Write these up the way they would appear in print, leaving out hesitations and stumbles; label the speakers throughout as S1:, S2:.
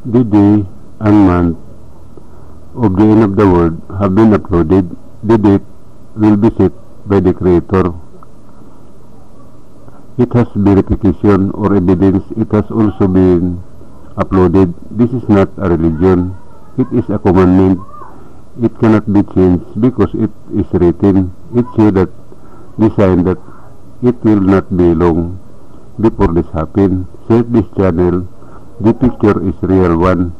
S1: The day and month of the end of the world have been uploaded. The date will be set by the Creator. It has verification or evidence. It has also been uploaded. This is not a religion. It is a commandment. It cannot be changed because it is written. It shows that the sign that it will not be long before this happens. Set this channel. The picture is real one.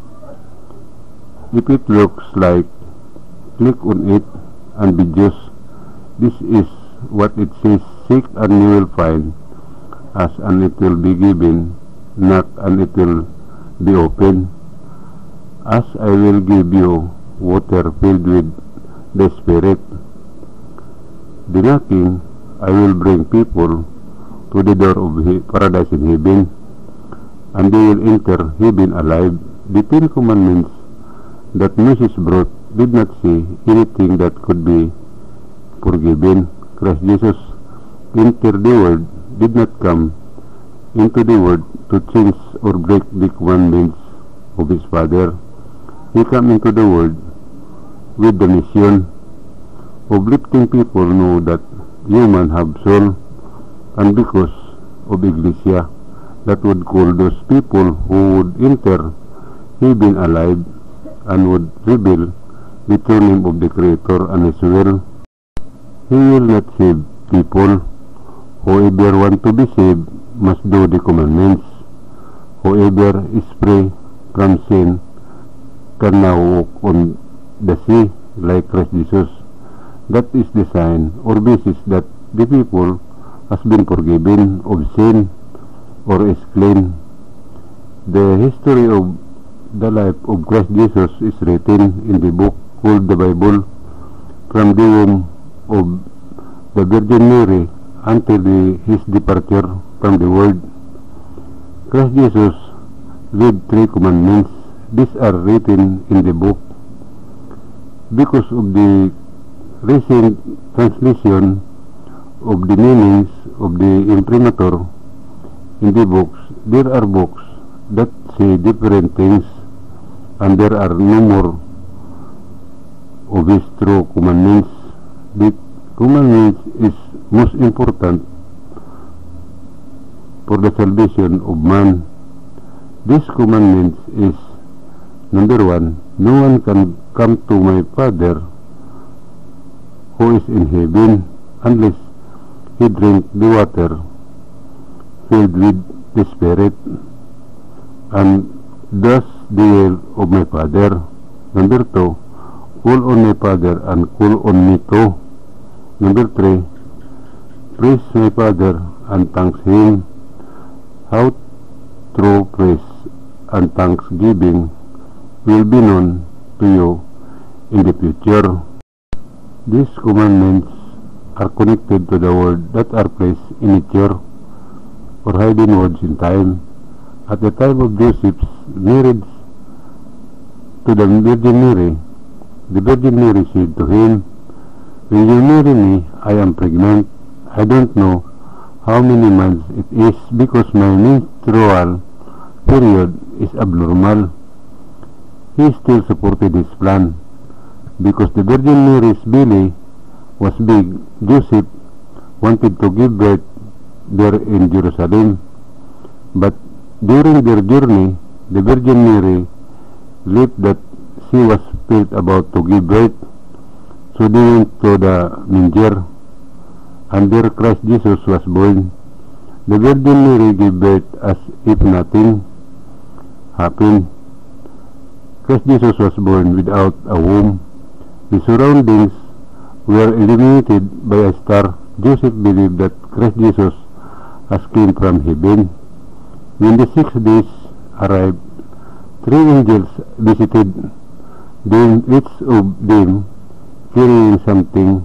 S1: If it looks like, click on it and be just. This is what it says. Seek and you will find. Ask and it will be given. Knock and it will be open. As I will give you water filled with the Spirit. The knocking, I will bring people to the door of paradise in heaven, and they will enter heaven alive. The 10 commandments that Moses brought did not say anything that could be forgiven. Christ Jesus entered the world, did not come into the world to change or break the commandments of his Father. He came into the world with the mission of letting people know that humans have soul, and because of Iglesia, that would call those people who would enter heaven alive and would reveal the true name of the Creator and His will. He will not save people. Whoever want to be saved must do the commandments. Whoever is free from sin can now walk on the sea like Christ Jesus. That is the sign or basis that the people has been forgiven of sin or is clean. The history of the life of Christ Jesus is written in the book called the Bible, from the womb of the Virgin Mary until his departure from the world. Christ Jesus lived 3 commandments. These are written in the book. Because of the recent translation of the meanings of the imprimatur in the books, there are books that say different things, and there are no more of his true commandments. The commandments is most important for the salvation of man. This commandment is number 1, no one can come to my Father who is in heaven unless he drink the water filled with the Spirit, and thus the will of my Father. Number 2, call on my Father and call on me too. Number 3, praise my Father and thanks Him. How true praise and thanksgiving will be known to you in the future. These commandments are connected to the word that are placed in nature or hidden words in time. At the time of Joseph's marriage to the Virgin Mary, the Virgin Mary said to him, "When you marry me, I am pregnant. I don't know how many months it is because my menstrual period is abnormal." He still supported his plan. Because the Virgin Mary's belly was big, Joseph wanted to give birth there in Jerusalem. But during their journey, the Virgin Mary learned that she was felt about to give birth. So they went to the manger, and there Christ Jesus was born. The Virgin Mary gave birth as if nothing happened. Christ Jesus was born without a womb. The surroundings were illuminated by a star. Joseph believed that Christ Jesus has came from heaven. When the 6 days arrived, 3 angels visited them, each of them carrying something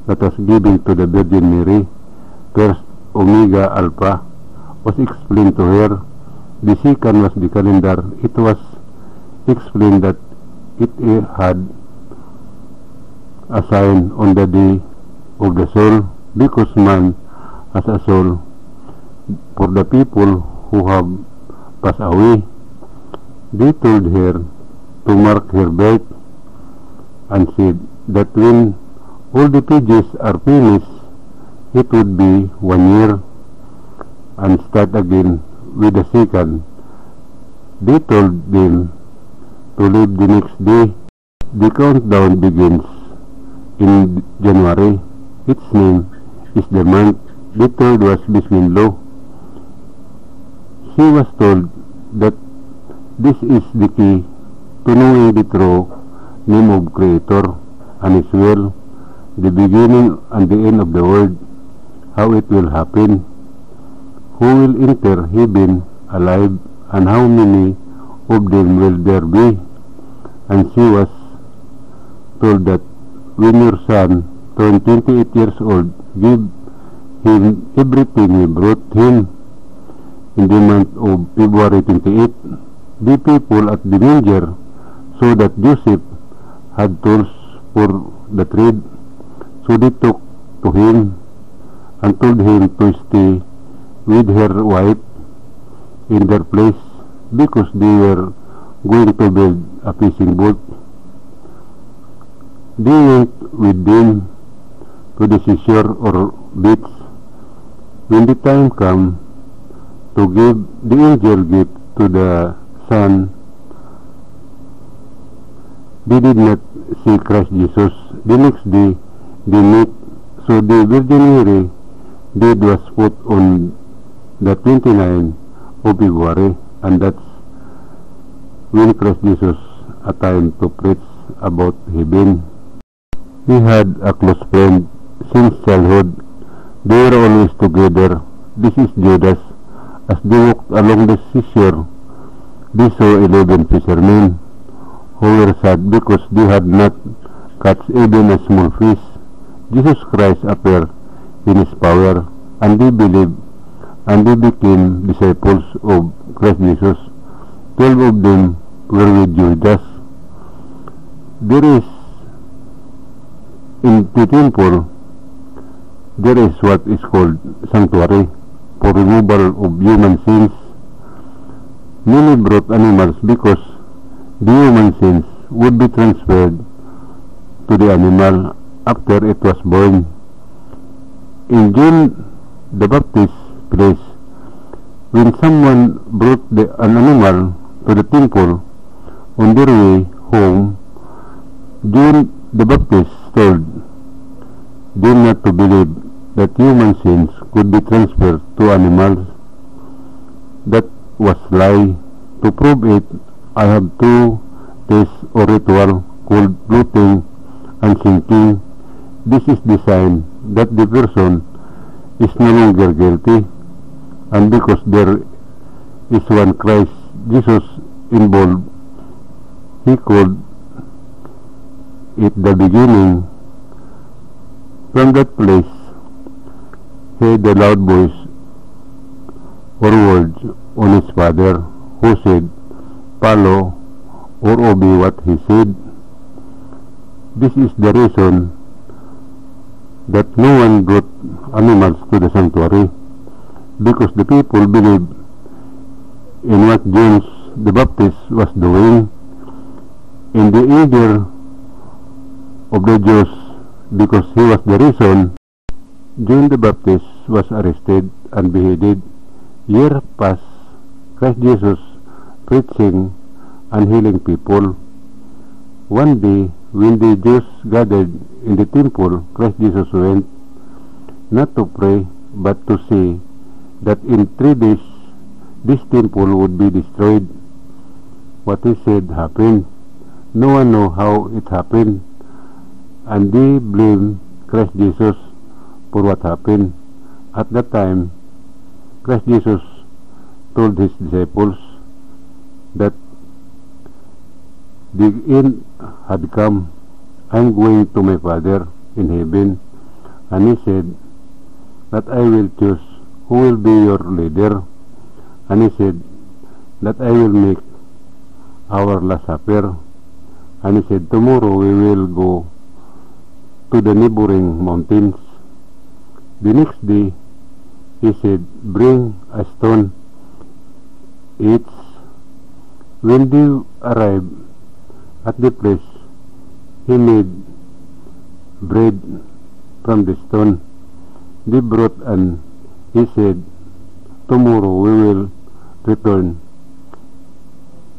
S1: that was given to the Virgin Mary. First, Omega Alpha was explained to her. The second was the calendar. It was explained that it had a sign on the day of the soul, because man has a soul for the people who have passed away. They told her to mark her birth and said that when all the pages are finished, it would be 1 year, and start again with the second. They told them to leave the next day. The countdown begins in January. Its name is the month. The third was Bismillah. He was told that this is the key to knowing the true name of Creator, and as well the beginning and the end of the world, how it will happen, who will enter heaven alive, and how many of them will there be. And she was told that when your son turned 28 years old, give him everything you brought him. In the month of February 28, the people at the manger saw that Joseph had tools for the trade, so they took to him and told him to stay with her wife in their place, because they were going to build a fishing boat. They went with them to the seashore or beach. When the time came to give the angel gift to the son, they did not see Christ Jesus. The next day they met, so the Virgin Mary did was put on the 29th of February, and that's when Christ Jesus attained to preach about heaven. He had a close friend since childhood. They were always together. This is Judas. As they walked along the seashore, they saw 11 fishermen who were sad because they had not caught even a small fish. Jesus Christ appeared in his power, and they believed, and they became disciples of Christ Jesus. 12 of them were with Judas. There is in the temple, there is what is called sanctuary for removal of human sins. Many brought animals because the human sins would be transferred to the animal after it was born. In John the Baptist's place, when someone brought an animal to the temple on their way home, John the Baptist told them not to believe that human sins could be transferred to animals. That was lie. To prove it, I have two tests or ritual called floating and sinking. This is the sign that the person is no longer guilty, and because there is one Christ Jesus involved, he called it the beginning. From that place, heard the loud voice or words on his father, who said, "Follow or obey what he said." This is the reason that no one brought animals to the sanctuary, because the people believed in what John the Baptist was doing. In the anger of the Jews, because he was the reason, John the Baptist was arrested and beheaded. Years passed, Christ Jesus preaching and healing people. One day, when the Jews gathered in the temple, Christ Jesus went, not to pray, but to see that in 3 days this temple would be destroyed. What he said happened. No one knows how it happened, and they blame Christ Jesus for what happened. At that time, Christ Jesus told his disciples that the end had come. I'm going to my Father in heaven. And he said that I will choose who will be your leader. And he said that I will make our Last Supper. And he said, tomorrow we will go to the neighboring mountains. The next day, he said, bring a stone each When they arrived at the place, he made bread from the stone. They brought and he said, "Tomorrow we will return."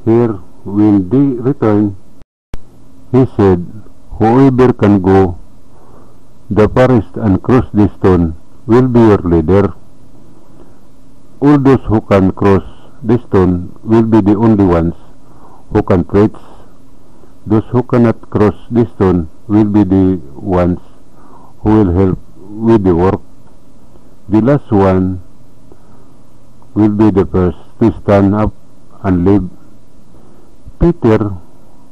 S1: Here, when they returned, he said, "Whoever can go the farthest and cross the stone will be your leader. All those who can cross the stone will be the only ones who can preach. Those who cannot cross the stone will be the ones who will help with the work. The last one will be the first to stand up and leave. Peter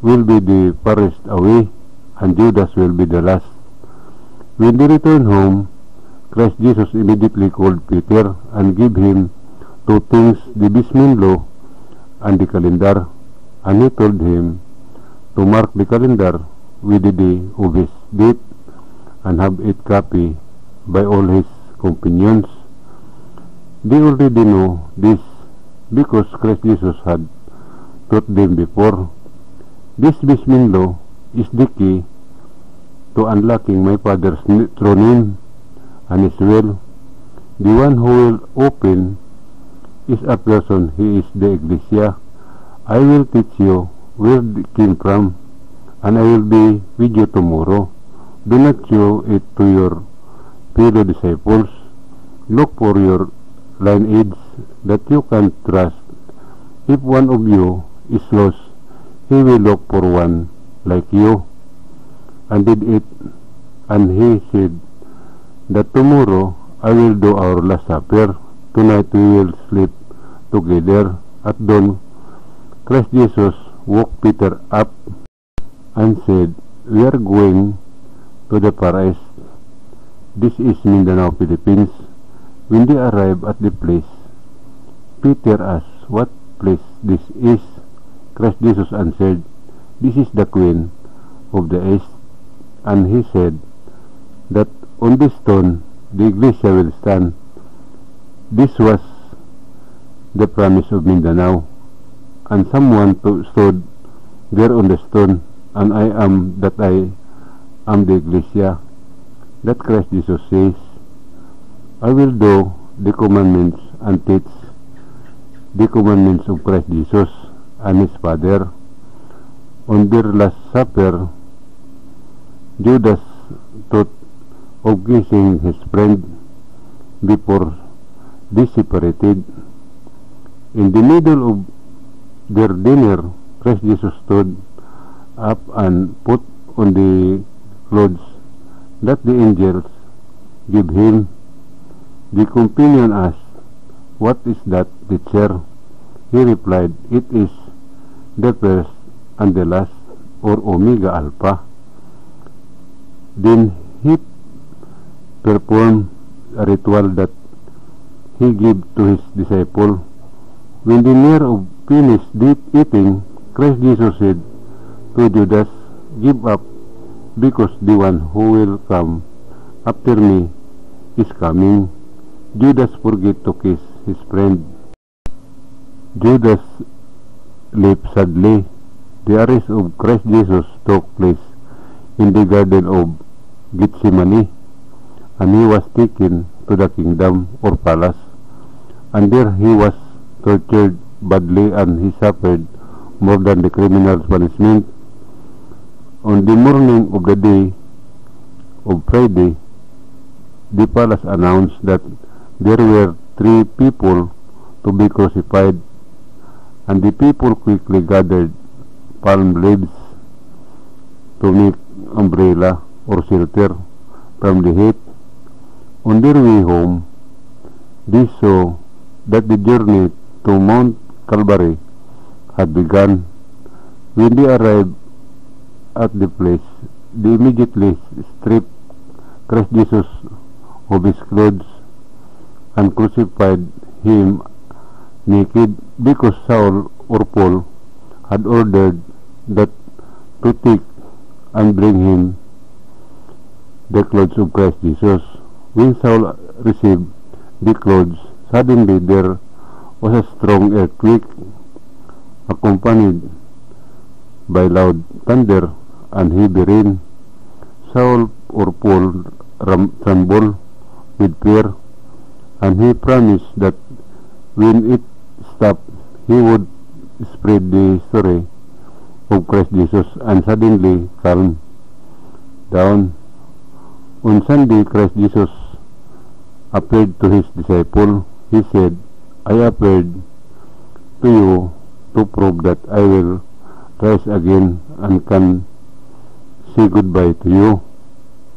S1: will be the farthest away, and Judas will be the last." When they returned home, Christ Jesus immediately called Peter and gave him two things, the baptism law and the calendar, and he told him to mark the calendar with the day of his death and have it copied by all his companions. They already know this because Christ Jesus had taught them before. This baptism law is the key to unlocking my Father's throne name and his will. The one who will open is a person, he is the Ecclesia. I will teach you where it came from, and I will be with you tomorrow. Do not show it to your fellow disciples. Look for your lineage that you can trust. If one of you is lost, he will look for one like you. And did it, and he said that tomorrow I will do our last supper. Tonight we will sleep together. At dawn, Christ Jesus woke Peter up and said, "We are going to the Far East." This is Mindanao, Philippines. When they arrived at the place, Peter asked, "What place this is?" Christ Jesus answered, "This is the Queen of the East." And he said that on this stone the Iglesia will stand. This was the promise of Mindanao, and someone stood there on the stone, and I am that I am the Iglesia. That Christ Jesus says, "I will do the commandments and teach the commandments of Christ Jesus and his Father." On their last supper, Judas thought of kissing his friend before they separated. In the middle of their dinner, Christ Jesus stood up and put on the clothes that the angels gave him. The companion asked, "What is that, teacher?" He replied, "It is the first and the last, or Omega Alpha." Then he performed a ritual that he gave to his disciple. When they near of finished eating, Christ Jesus said to Judas, "Give up, because the one who will come after me is coming." Judas forgot to kiss his friend. Judas left sadly. The arrest of Christ Jesus took place in the Garden of Gethsemane, and he was taken to the kingdom or palace, and there he was tortured badly, and he suffered more than the criminal's punishment. On the morning of the day of Friday, the palace announced that there were 3 people to be crucified, and the people quickly gathered palm leaves to make umbrella or shelter from the heat. On their way home, they saw that the journey to Mount Calvary had begun. When they arrived at the place, they immediately stripped Christ Jesus of his clothes and crucified him naked, because Saul or Paul had ordered that to take and bring him the clothes of Christ Jesus. When Saul received the clothes, suddenly there was a strong earthquake. accompanied by loud thunder and heavy rain. Saul or Paul trembled with fear, and he promised that when it stopped, he would spread the story of Christ Jesus, and suddenly calmed down. On Sunday, Christ Jesus appeared to his disciple. He said, I appeared to you to prove that I will rise again and can say goodbye to you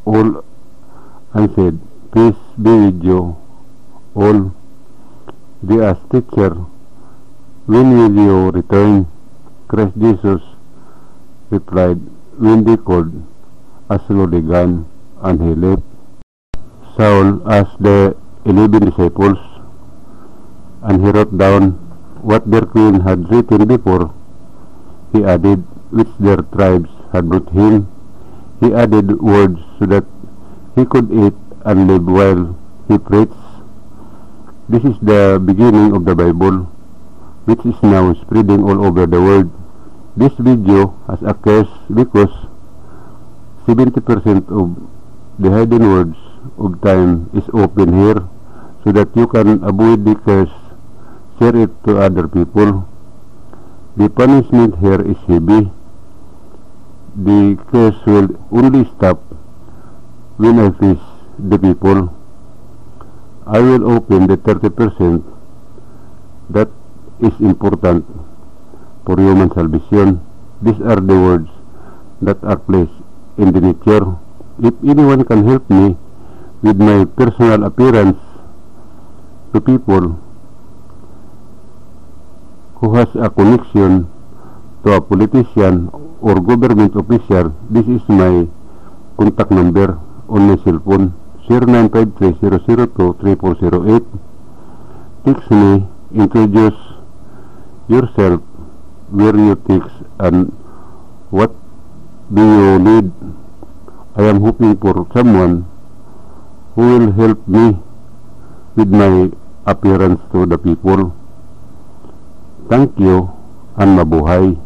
S1: all, and said, peace be with you all. They asked, Teacher, when will you return? Christ Jesus replied, when they called, a slowly gone, and he left. Saul asked the 11 disciples, and he wrote down what their queen had written before. He added which their tribes had brought him. He added words so that he could eat and live while he preached. This is the beginning of the Bible, which is now spreading all over the world. This video has a curse because 70% of the hidden words of time is open here, so that you can avoid the curse. Share it to other people. The punishment here is heavy. The curse will only stop when I face the people. I will open the 30% that is important for human salvation. These are the words that are placed in the nature. If anyone can help me with my personal appearance to people who has a connection to a politician or government official, this is my contact number on my cell phone, 0953-002-3408. Text me, introduce yourself, where you text, and what do you need. I am hoping for someone who will help me with my appearance to the people. Thank you, and mabuhay.